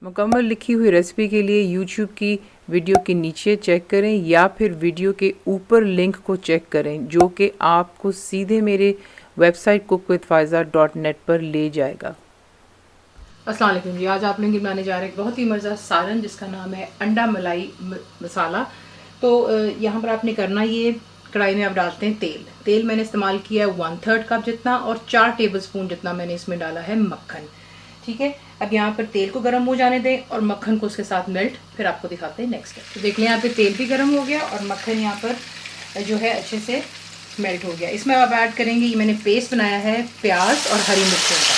मुकम्मल लिखी हुई रेसिपी के लिए यूट्यूब की वीडियो के नीचे चेक करें या फिर वीडियो के ऊपर लिंक को चेक करें जो कि आपको सीधे मेरे वेबसाइट cookWithFaiza.net पर ले जाएगा। अस्सलाम वालेकुम जी। आज आप लोग बनाने जा रहे हैं एक बहुत ही मज़ेदार सालन जिसका नाम है अंडा मलाई मसाला। तो यहाँ पर आपने करना ये, कढ़ाई में आप डालते हैं तेल मैंने इस्तेमाल किया है 1/3 कप जितना और 4 टेबलस्पून जितना मैंने इसमें डाला है मक्खन। ठीक है, अब यहाँ पर तेल को गर्म हो जाने दें और मक्खन को उसके साथ मेल्ट, फिर आपको दिखाते हैं नेक्स्ट स्टेप। तो देख लें यहाँ पे तेल भी गर्म हो गया और मक्खन यहाँ पर जो है अच्छे से मेल्ट हो गया। इसमें आप ऐड करेंगे, ये मैंने पेस्ट बनाया है प्याज और हरी मिर्चों का।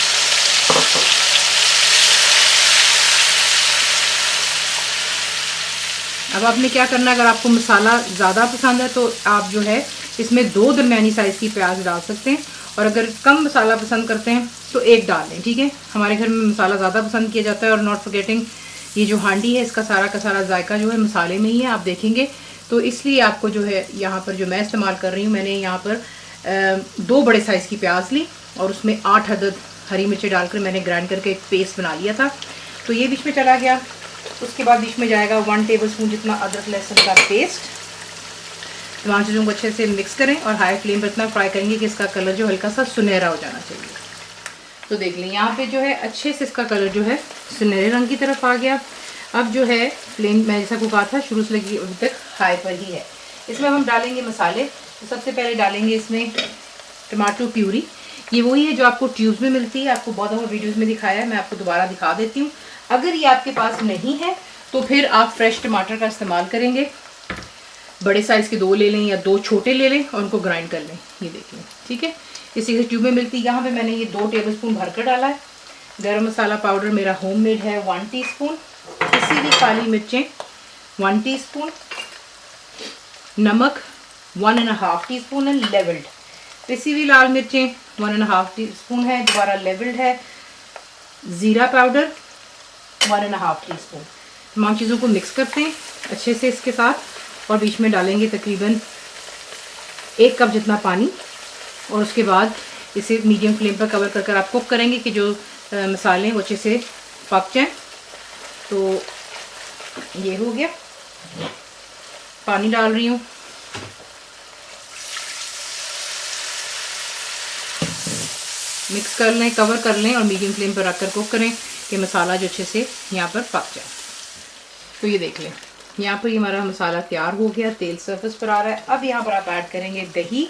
अब आपने क्या करना है, अगर आपको मसाला ज़्यादा पसंद है तो आप जो है इसमें 2 दरमियानी साइज़ की प्याज डाल सकते हैं, और अगर कम मसाला पसंद करते हैं तो 1 डाल लें। ठीक है, हमारे घर में मसाला ज़्यादा पसंद किया जाता है। और नॉट फॉरगेटिंग, ये जो हांडी है इसका सारा का सारा जायका जो है मसाले में ही है, आप देखेंगे। तो इसलिए आपको जो है यहाँ पर जो मैं इस्तेमाल कर रही हूँ, मैंने यहाँ पर 2 बड़े साइज़ की प्याज ली और उसमें 8 अदद हरी मिर्चें डालकर मैंने ग्राइंड करके एक पेस्ट बना लिया था। तो ये बीच में चला गया। उसके बाद बीच में जाएगा 1 टेबलस्पून जितना अदरक लहसुन का पेस्ट। तमाम चीज़ों को अच्छे से मिक्स करें और हाई फ्लेम पर इतना फ्राई करेंगे कि इसका कलर जो हल्का सा सुनहरा हो जाना चाहिए। तो देख लें यहाँ पे जो है अच्छे से इसका कलर जो है सुनहरे रंग की तरफ आ गया। अब जो है फ्लेम मैं जैसा को कहा था शुरू से लगी अभी तक हाई पर ही है। इसमें हम डालेंगे मसाले। तो सबसे पहले डालेंगे इसमें टमाटो प्यूरी। ये वही है जो आपको ट्यूब्स में मिलती है, आपको बहुत दफ़ा वीडियोज़ में दिखाया है, मैं आपको दोबारा दिखा देती हूँ। अगर ये आपके पास नहीं है तो फिर आप फ्रेश टमाटर का इस्तेमाल करेंगे। बड़े साइज़ के 2 ले लें या 2 छोटे ले लें और उनको ग्राइंड कर लें। ये देख लें, ठीक है, इसी ट्यूब में मिलती है। यहाँ पे मैंने ये 2 टेबलस्पून भरकर डाला है। गरम मसाला पाउडर मेरा होममेड है 1 टीस्पून। किसी भी काली मिर्चें 1 टीस्पून। नमक 1.5 टीस्पून है लेवल्ड। पिसी हुई लाल मिर्चें 1.5 टीस्पून है, दोबारा लेवल्ड है। ज़ीरा पाउडर 1.5 टीस्पून। तमाम चीज़ों को मिक्स करते हैं अच्छे से इसके साथ और बीच में डालेंगे तकरीबन 1 कप जितना पानी। और उसके बाद इसे मीडियम फ्लेम पर कवर कर आप कुक करेंगे कि जो मसाले हैं वो अच्छे से पक जाएं। तो ये हो गया, पानी डाल रही हूँ। मिक्स कर लें, कवर कर लें और मीडियम फ्लेम पर रखकर कुक करें कि मसाला जो अच्छे से यहाँ पर पक जाए। तो ये देख लें, यहाँ पर हमारा मसाला तैयार हो गया, तेल सरफेस पर आ रहा है। अब यहाँ पर आप ऐड करेंगे दही।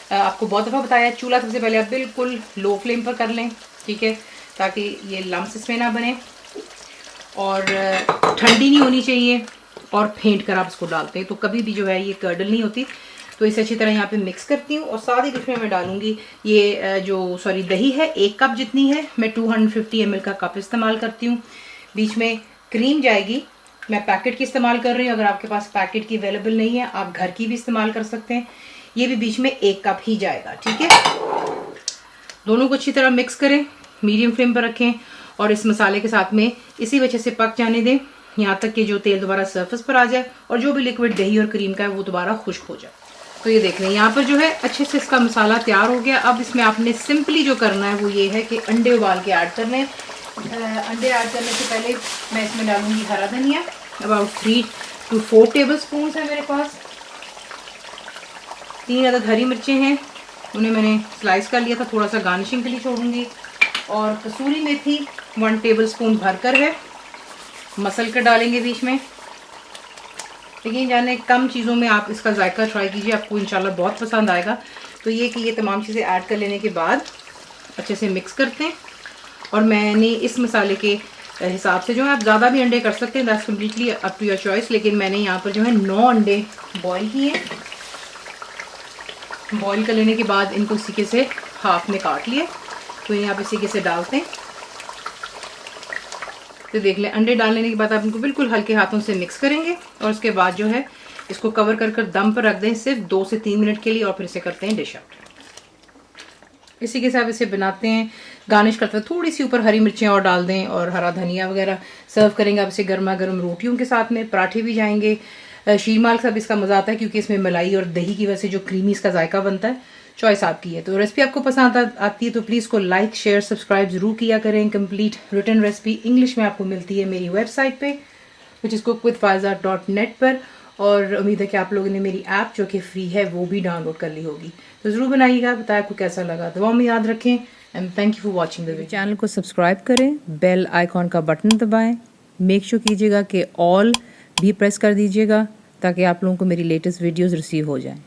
आपको बहुत दफ़ा बताया, चूल्हा सबसे पहले आप बिल्कुल लो फ्लेम पर कर लें, ठीक है, ताकि ये लम्स इसमें ना बने। और ठंडी नहीं होनी चाहिए और फेंट कर आप इसको डालते हैं तो कभी भी जो है ये कर्डल नहीं होती। तो इसे अच्छी तरह यहाँ पे मिक्स करती हूँ और साथ ही इसमें मैं डालूंगी ये दही है 1 कप जितनी है। मैं 250 ml का कप इस्तेमाल करती हूँ। बीच में क्रीम जाएगी, मैं पैकेट की इस्तेमाल कर रही हूँ। अगर आपके पास पैकेट की अवेलेबल नहीं है आप घर की भी इस्तेमाल कर सकते हैं। ये भी बीच में 1 कप ही जाएगा, ठीक है। दोनों को अच्छी तरह मिक्स करें, मीडियम फ्लेम पर रखें और इस मसाले के साथ में इसी वजह से पक जाने दें यहाँ तक कि जो तेल दोबारा सरफेस पर आ जाए और जो भी लिक्विड दही और क्रीम का है वो दोबारा खुश्क हो जाए। तो ये देख लें, यहाँ पर जो है अच्छे से इसका मसाला तैयार हो गया। अब इसमें आपने सिंपली जो करना है वो ये है कि अंडे उबाल के ऐड करने हैं। अंडे ऐड करने से पहले मैं इसमें डालूंगी हरा धनिया, अबाउट 3 to 4 टेबलस्पून है मेरे पास। 3 अदद हरी मिर्चें हैं, उन्हें मैंने स्लाइस कर लिया था, थोड़ा सा गार्निशिंग के लिए छोड़ूंगी। और कसूरी मेथी 1 टेबलस्पून भरकर है, मसल कर डालेंगे बीच में। लेकिन जाने कम चीज़ों में आप इसका जायका ट्राई कीजिए, आपको इंशाल्लाह बहुत पसंद आएगा। तो ये कि ये तमाम चीज़ें ऐड कर लेने के बाद अच्छे से मिक्स करते हैं। और मैंने इस मसाले के हिसाब से जो है आप ज़्यादा भी अंडे कर सकते हैं, that's completely up to your choice. लेकिन मैंने यहाँ पर जो है 9 अंडे बॉयल किए। बॉईल कर लेने के बाद इनको सीके से हाफ में काट लिए। तो यहाँ पे सीके से डालते हैं। तो देख लें, अंडे डाल लेने के बाद आप इनको बिल्कुल हल्के हाथों से मिक्स करेंगे और उसके बाद जो है इसको कवर कर दम पर रख दें सिर्फ 2 से 3 मिनट के लिए और फिर इसे करते हैं डिश आउट। इसी के साथ इसे बनाते हैं, गार्निश करते हैं, थोड़ी सी ऊपर हरी मिर्चें और डाल दें और हरा धनिया वगैरह। सर्व करेंगे आप इसे गर्मा गर्म रोटियों के साथ में, पराठे भी जाएंगे। शीरमाल के साथ इसका मज़ा आता है क्योंकि इसमें मलाई और दही की वजह से जो क्रीमी इसका जायका बनता है। चॉइस आपकी है। तो रेसिपी आपको पसंद आती है तो प्लीज़ को लाइक शेयर सब्सक्राइब जरूर किया करें। कंप्लीट रिटन रेसिपी इंग्लिश में आपको मिलती है मेरी वेबसाइट पे विच इज़ cookwithfaiza.net पर। और उम्मीद है कि आप लोगों ने मेरी ऐप जो कि फ्री है वो भी डाउनलोड कर ली होगी। तो ज़रूर बनाइएगा, बताया आपको कैसा लगा। दुआ में याद रखें and thank you for watching the video. Channel को सब्सक्राइब करें, बेल आइकॉन का बटन दबाएं, मेक श्योर कीजिएगा कि ऑल भी प्रेस कर दीजिएगा ताकि आप लोगों को मेरी लेटेस्ट वीडियोज़ रिसीव हो जाएँ।